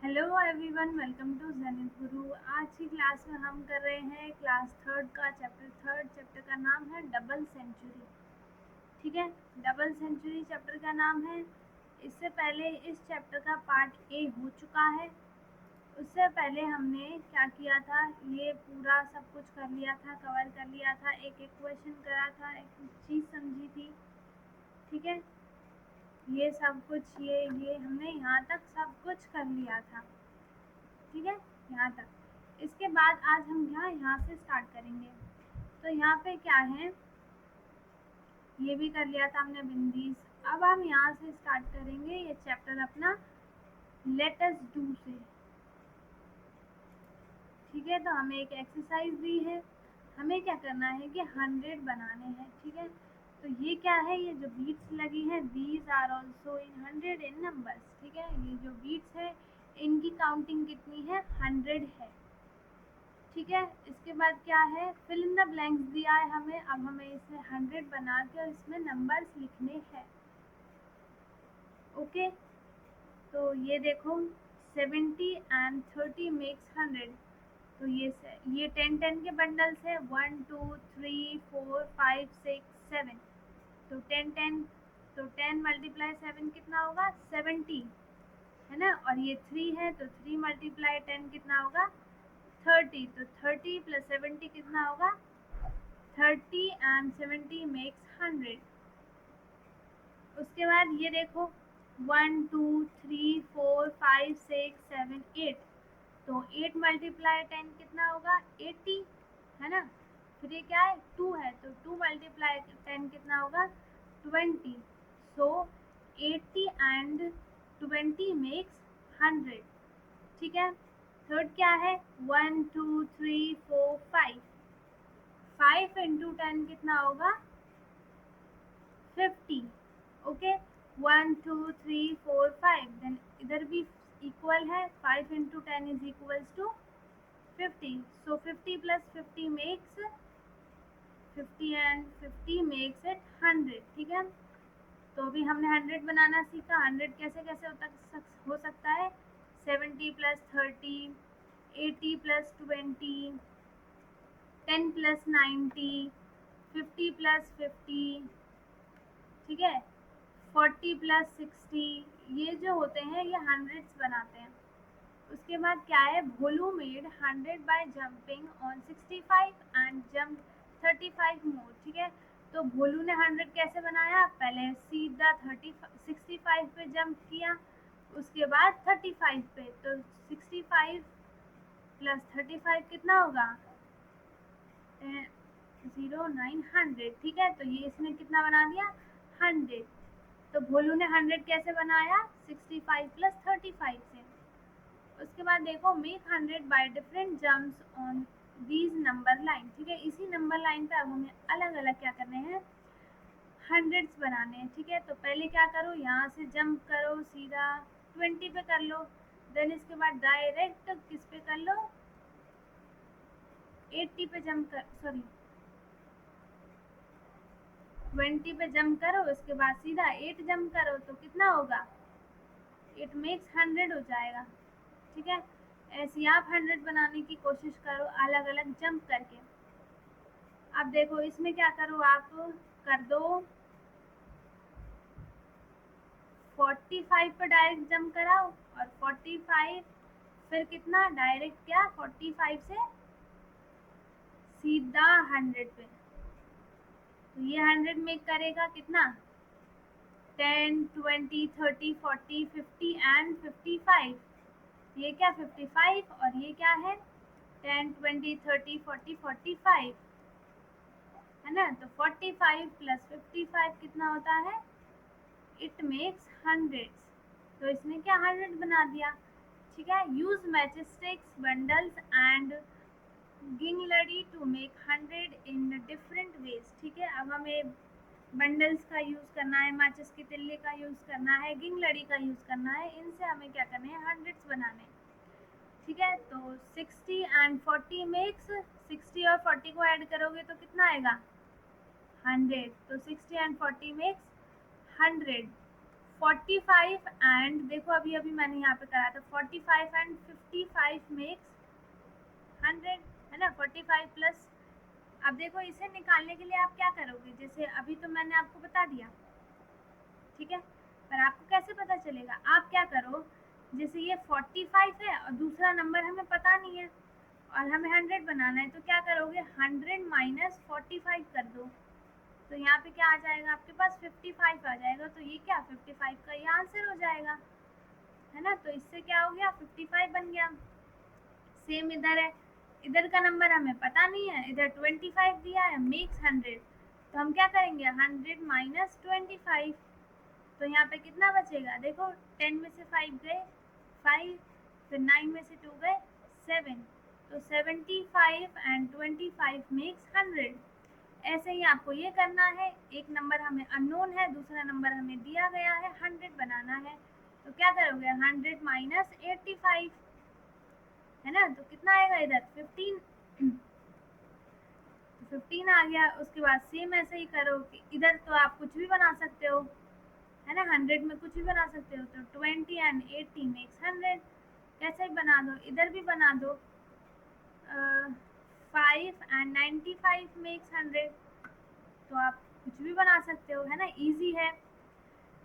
Hello everyone, welcome to Zenith Guru. आज की class में हम कर रहे हैं क्लास थर्ड का चैप्टर का नाम है डबल सेंचुरी। ठीक है, डबल सेंचुरी चैप्टर का नाम है। इससे पहले इस चैप्टर का पार्ट ए हो चुका है। उससे पहले हमने क्या किया था, ये पूरा सब कुछ कर लिया था, कवर कर लिया था, एक एक क्वेश्चन करा था, एक चीज़ समझी थी। ठीक है, ये सब कुछ ये हमने यहाँ तक सब कुछ कर लिया था। ठीक है, यहाँ तक। इसके बाद आज हम यहाँ से स्टार्ट करेंगे। तो यहाँ पे क्या है, ये भी कर लिया था हमने बिंदीज। अब हम यहाँ से स्टार्ट करेंगे ये चैप्टर अपना लेट अस डू से। ठीक है, तो हमें एक एक्सरसाइज दी है, हमें क्या करना है कि 100 बनाने हैं। ठीक है, तो ये क्या है, ये जो बीट्स लगी हैं these are also in 100 in numbers. ठीक है, ये जो बीट्स है इनकी काउंटिंग कितनी है, 100 है। ठीक है, इसके बाद क्या है, फिल इन द ब्लैंक्स दिया है हमें। अब हमें इसे 100 बना के और इसमें नंबर्स लिखने हैं। ओके, तो ये देखो 70 एंड 30 मेक्स 100। तो ये 10 के बंडल्स है, 1 2 3 4 5 6 7। तो 10 तो 10 मल्टीप्लाई 7 कितना होगा, 70 है ना। और ये 3 है तो 3 मल्टीप्लाई 10 कितना होगा, 30। तो 30 प्लस 70 कितना होगा, 30 एंड 70 मेक्स 100। उसके बाद ये देखो 1 2 3 4 5 6 7 8। तो 8 मल्टीप्लाई 10 कितना होगा, 80 है ना। फिर ये क्या है, 2 है तो 2 मल्टीप्लाई 10 कितना होगा, 20। सो 80 एंड 20 मेक्स 100। ठीक है, थर्ड क्या है, 1 2 3 4 5। 5 इंटू 10 कितना होगा, 50। ओके, 1 2 3 4 5। देन इधर भी इक्वल है, 5 into 10 is equals to 50। So 50 plus 50 makes 50 and 50 makes it 100। ठीक है, तो अभी हमने 100 बनाना सीखा। 100 कैसे कैसे हो सकता है, 70 प्लस 30, 80 प्लस 20, 10 प्लस 90, 50 प्लस 50। ठीक है, 40 प्लस 60। ये जो होते हैं ये हंड्रेड्स बनाते हैं। उसके बाद क्या है, Bholu made 100 by jumping on 65 and jump 35 more. ठीक है, तो भोलू ने 100 कैसे बनाया, पहले सीधा 65 पे जंप किया, उसके बाद 35 पे। तो 65 प्लस 35 कितना होगा, 0900। ठीक है, तो ये इसने कितना बना दिया, 100। तो भोलू ने 100 कैसे बनाया, 65 प्लस 35 से। उसके बाद देखो make 100 by different jumps on these number line. ठीक है, इसी नंबर लाइन पे अब हमें अलग अलग क्या करने हैं, हंड्रेड्स बनाने हैं। ठीक है, तो पहले क्या करो, यहाँ से जंप करो सीधा 20 पे कर लो। देन इसके बाद डायरेक्ट किस पे कर लो, 80 पे जंप कर, सॉरी 20 पे जंप करो। उसके बाद सीधा 8 जंप करो तो कितना होगा, 8 मेक्स 100 हो जाएगा। ठीक है, ऐसे आप 100 बनाने की कोशिश करो अलग अलग जंप करके। अब देखो इसमें क्या करो, आप कर दो 45 पर डायरेक्ट जंप कराओ और 45 फिर कितना डायरेक्ट क्या, 45 से सीधा 100 पे। तो ये 100 मेक करेगा कितना, 10 20 30 40 50 एंड 55। ये क्या 55 और ये क्या है 10 20 30 40 45 है ना। तो 45 प्लस 55 कितना होता है, इट मेक्स 100। तो इसने क्या 100 बना दिया। ठीक है, यूज मैचस्टिक्स बंडल्स एंड गिंगलरी to make 100 in different ways. ठीक है, अब हमें बंडल्स का यूज़ करना है, माचिस के तिल्ले का यूज़ करना है, गिंगलरी का यूज़ करना है। इनसे हमें क्या करने हैं, हंड्रेड्स बनाने। ठीक है, तो 60 एंड 40 मेक्स, 60 और 40 को ऐड करोगे तो कितना आएगा, 100। तो 60 एंड 40 मेक्स 100। 45 एंड देखो अभी अभी मैंने यहाँ पे करा था 45 एंड 55 मेक्स 100, है ना। 45 प्लस, अब देखो इसे निकालने के लिए आप क्या करोगे, जैसे अभी तो मैंने आपको बता दिया, ठीक है, पर आपको कैसे पता चलेगा, आप क्या करो, जैसे ये 45 है और दूसरा नंबर हमें पता नहीं है और हमें 100 बनाना है, तो क्या करोगे, 100 माइनस 45 कर दो, तो यहाँ पे क्या आ जाएगा आपके पास 55 आ जाएगा, तो ये क्या 55 का ये आंसर हो जाएगा, है ना। तो इससे क्या हो गया 55 बन गया। सेम इधर है, इधर का नंबर हमें पता नहीं है, इधर 25 दिया है, मेक्स 100, तो हम क्या करेंगे 100 माइनस 25, तो यहाँ पे कितना बचेगा, देखो 10 में से 5 गए 5, फिर 9 में से 2 गए 7, तो 75 एंड 25 मेक्स 100। ऐसे ही आपको ये करना है, एक नंबर हमें अननोन है, दूसरा नंबर हमें दिया गया है, 100 बनाना है, तो क्या करोगे 100 माइनस 85, है ना, तो कितना आएगा इधर 15, तो 15 आ गया। उसके बाद सेम ऐसे ही करो कि इधर तो आप कुछ भी बना सकते हो, है ना, 100 में कुछ भी बना सकते हो, तो 20 एंड 80 मेक्स 100, कैसे भी बना दो, इधर भी बना दो 5 एंड 95 मेक्स 100, तो आप कुछ भी बना सकते हो, है ना, इजी है।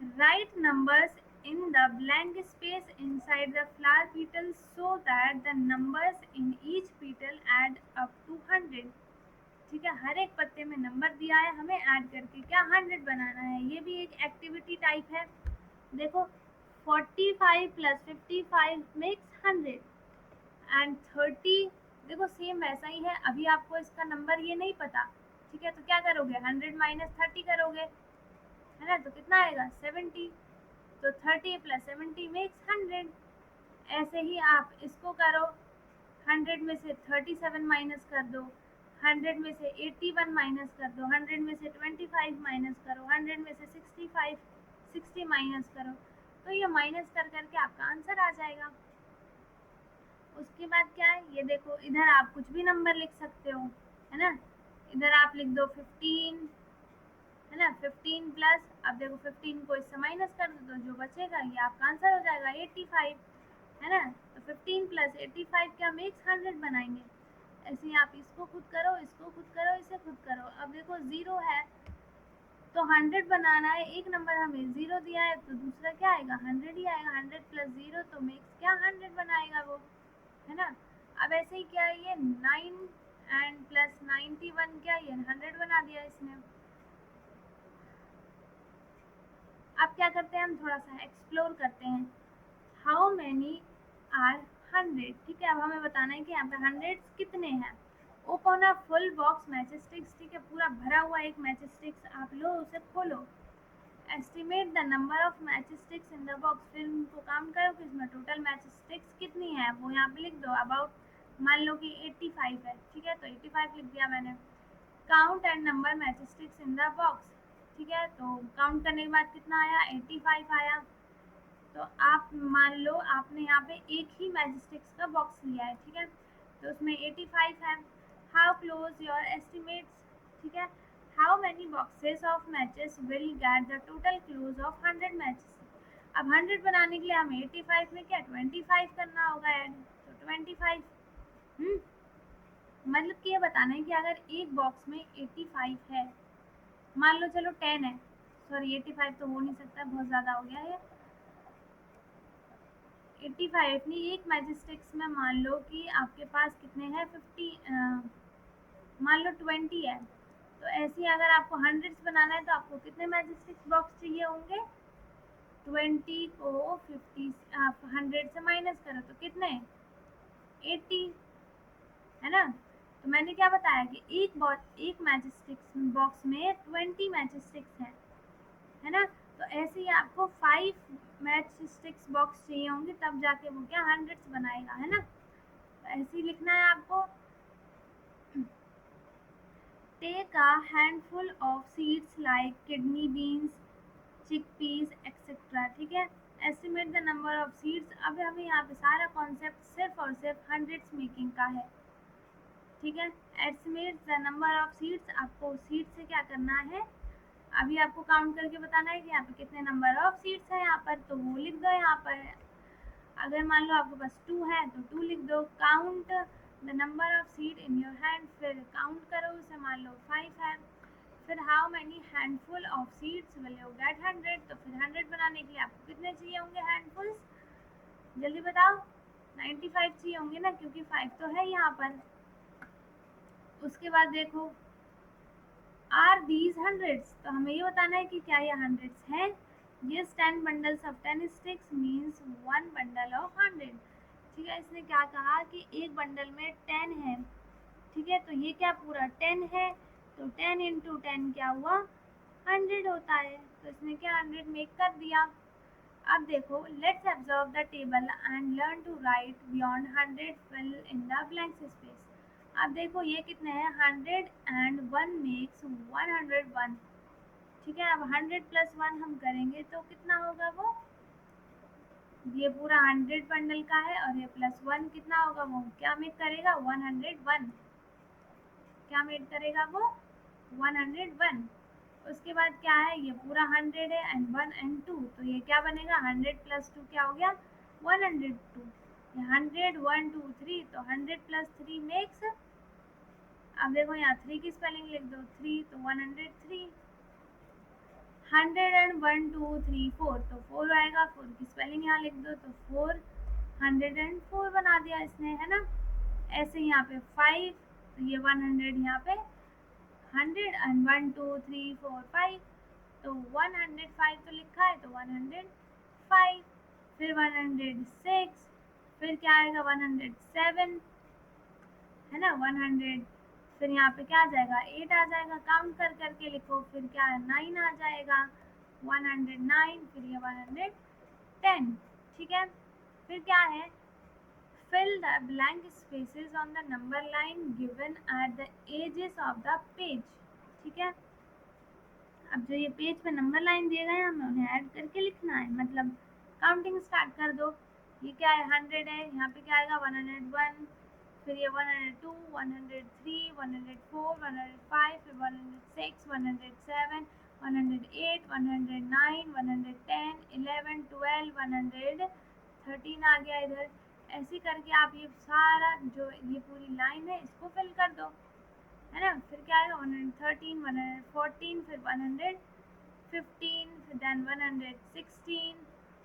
Right numbers in the blank space inside the flower petal so that the numbers in each petal add up to 100। ठीक है, हर एक पत्ते में नंबर दिया है, हमें ऐड करके क्या 100 बनाना है, ये भी एक एक्टिविटी टाइप है। देखो 45 प्लस 55 मेक्स 100 एंड 30, देखो सेम वैसा ही है, अभी आपको इसका नंबर ये नहीं पता, ठीक है, तो क्या करोगे 100 माइनस 30 करोगे, है ना, तो कितना आएगा 70, तो 30 प्लस 70 मेक्स 100। ऐसे ही आप इसको करो, 100 में से 37 माइनस कर दो, 100 में से 81 माइनस कर दो, 100 में से 25 माइनस करो, 100 में से 60 माइनस करो, तो ये माइनस कर करके आपका आंसर आ जाएगा। उसके बाद क्या है, ये देखो इधर आप कुछ भी नंबर लिख सकते हो, है ना, इधर आप लिख दो 15, है ना, 15 प्लस, अब देखो 15 को इससे माइनस कर दो तो जो बचेगा ये आपका आंसर हो जाएगा 85, है ना, तो 15 प्लस 85 क्या मेक्स 100 बनाएंगे। ऐसे ही आप इसको खुद करो, इसको खुद करो, इसे खुद करो। अब देखो 0 है तो 100 बनाना है, एक नंबर हमें 0 दिया है तो दूसरा क्या आएगा 100 ही आएगा, 100 प्लस 0 तो मेक्स क्या 100 बनाएगा वो, है ना। अब ऐसे ही क्या है, ये 9 एंड प्लस 91 क्या ये 100 बना दिया इसने। अब क्या करते हैं, हम थोड़ा सा एक्सप्लोर करते हैं, हाउ मैनी आर 100, ठीक है, अब हमें बताना है कि यहाँ पे 100 कितने हैं। Open a full box match sticks, ठीक है, पूरा भरा हुआ एक मैच स्टिक्स आप लो, उसे खोलो, estimate the number of match sticks in the box, फिर उनको काउंट करो कि इसमें टोटल मैच स्टिक्स कितनी है, वो यहाँ पे लिख दो। अबाउट मान लो कि 85 है, ठीक है, तो 85 लिख दिया मैंने। Count and number match sticks in the box, ठीक है, तो काउंट करने के बाद कितना आया 85 आया। तो आप मान लो आपने यहाँ पे एक ही मैच स्टिक्स का बॉक्स लिया है, ठीक है, तो उसमें 85 है। हाउ क्लोज योर एस्टिमेट्स, ठीक है, how many boxes of matches will get the total close of 100 matches. अब 100 बनाने के लिए हमें 85 में क्या 25 करना होगा ऐड, तो 25, मतलब कि ये बताना है कि अगर एक बॉक्स में 85 है, मान लो चलो 10 है, सॉरी 85 तो हो नहीं सकता, बहुत ज़्यादा हो गया है, 85 नहीं, एक मैच स्टिक्स में मान लो कि आपके पास कितने हैं 50, मान लो 20 है, तो ऐसे ही अगर आपको 100 बनाना है तो आपको कितने मैच स्टिक्स बॉक्स चाहिए होंगे, 20 को 50 आप 100 से माइनस करो तो कितने 80, है ना। तो मैंने क्या बताया कि एक मैच स्टिक्स बॉक्स में 20 मैच स्टिक्स है ना, तो ऐसे ही आपको 5 मैच स्टिक्स बॉक्स चाहिए होंगे, तब जाके वो क्या 100 बनाएगा, है ना। तो ऐसे ही लिखना है आपको। Take a handful of seeds like kidney beans, chickpeas etcetera, ठीक है, estimate the number of seeds. अब हमें यहाँ पे सारा कॉन्सेप्ट सिर्फ और सिर्फ 100 मेकिंग का है, ठीक है। Estimate the number of seeds, आपको सीड से क्या करना है अभी आपको काउंट करके बताना है कि यहाँ पे कितने नंबर ऑफ सीट्स हैं यहाँ पर, तो वो लिख दो यहाँ पर। अगर मान लो आपके पास 2 है तो 2 लिख दो। Count the number of seat in your hand, फिर काउंट करो उसे, मान लो 5 है। फिर how many handful of seeds will you get 100, तो फिर 100 बनाने के लिए आपको कितने चाहिए होंगे हैंडफुल्स, जल्दी बताओ। 95 चाहिए होंगे ना, क्योंकि 5 तो है यहाँ पर। उसके बाद देखो आर दीज हंड्रेड्स, तो हमें ये बताना है कि क्या ये हंड्रेड्स हैं। Yes 10 bundles of 10 sticks means 1 bundle of 100। ठीक है, इसने क्या कहा कि एक बंडल में 10 है। ठीक है, तो ये क्या पूरा 10 है, तो 10 इंटू 10 क्या हुआ 100 होता है। तो इसने क्या 100 मेक कर दिया। अब देखो let's observe the table and learn to write beyond 100 fill in the blank space. अब देखो ये कितने हैं 100 एंड 1 मेक्स 101। ठीक है, अब 100 प्लस 1 हम करेंगे तो कितना होगा वो, ये पूरा 100 बंडल का है और ये प्लस 1 कितना होगा, वो क्या मेक करेगा 101। क्या मेक करेगा वो 101। उसके बाद क्या है, ये पूरा 100 है एंड 1 एंड 2, तो ये क्या बनेगा 100 प्लस 2 क्या हो गया 102। ये 100 1 2 3, तो 100 प्लस 3 मेक्स, अब देखो यहाँ 3 की स्पेलिंग लिख दो 3, तो 103। 100 एंड 1 2 3 4, तो 4 आएगा, 4 की स्पेलिंग यहाँ लिख दो, तो 404 बना दिया इसने, है ना। ऐसे यहाँ पे 5, तो ये 100 यहाँ पे 100 एंड 1 2 3 4 5, तो 105 तो लिखा है, तो 105। फिर 106, फिर क्या आएगा 107, है ना 100। फिर यहाँ पे क्या आ जाएगा 8 आ जाएगा, काउंट कर करके लिखो। फिर क्या है 9 आ जाएगा 109, फिर ये 110। ठीक है, फिर क्या है fill the blank spaces on the number line given at the edges of the page। ठीक है, अब जो ये पेज पे नंबर लाइन दिए गए हैं हमें उन्हें ऐड करके लिखना है, मतलब काउंटिंग स्टार्ट कर दो। ये क्या है 100 है, यहाँ पे क्या आएगा 101, फिर ये 102 103 104 105, फिर 106 107 108 109 110 11 12 113 आ गया इधर। ऐसे करके आप ये सारा जो ये पूरी लाइन है इसको फिल कर दो, है ना। फिर क्या आएगा 113 114, फिर 115, फिर देन 116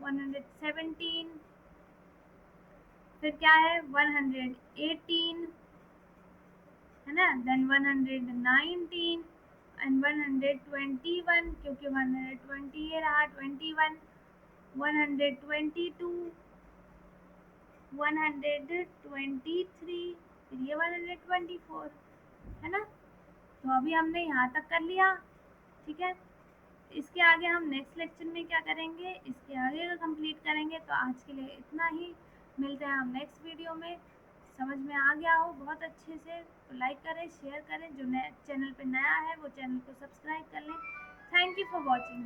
117, फिर क्या है 118, है ना, देन 119 एंड 121, क्योंकि 120 ये रहा 21, 122 123, फिर ये 124, है ना। तो अभी हमने यहाँ तक कर लिया। ठीक है, इसके आगे हम नेक्स्ट लेक्चर में क्या करेंगे, इसके आगे का कंप्लीट करेंगे। तो आज के लिए इतना ही, मिलते हैं हम नेक्स्ट वीडियो में। समझ में आ गया हो बहुत अच्छे से तो लाइक करें, शेयर करें, जो नए चैनल पे नया है वो चैनल को सब्सक्राइब कर लें। Thank you for watching.